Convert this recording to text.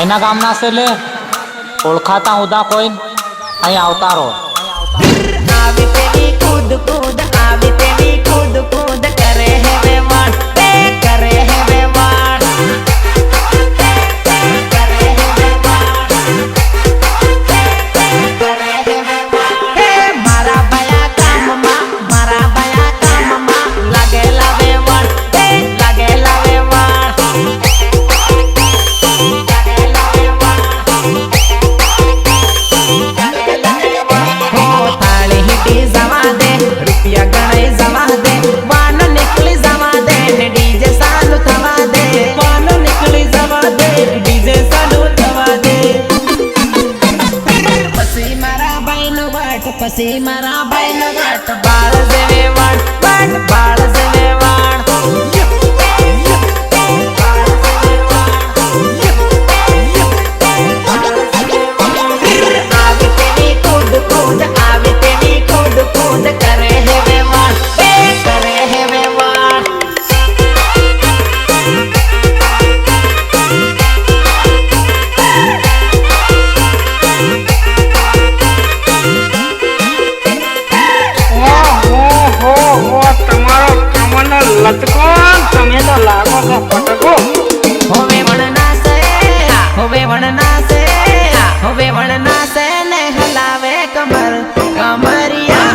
કઈના ગામના છે લે ઓળખાતા ઉદા કોઈ અહીં આવતા રહો આવી તેવી કૂદ કૂદ આવી તેવી કૂદ કૂદ કરે હે વેવાણ કરે હે વેવાણ કરે હે વેવાણ કરે હે વેવાણ હે મારા બયા કામમાં લાગેલા વેવાણ લાગેલા વેવાણ પછી મારા ભાઈનો વાટ બાળ જેવે વાટ બાળ જેવે વાળ આવી તેવી કૂદ કૂદ આવી તેવી કૂદ કૂદ કરે હે વેવાણ કરે હે વેવાણ લટકો તમે તો લાગો છો ફટકો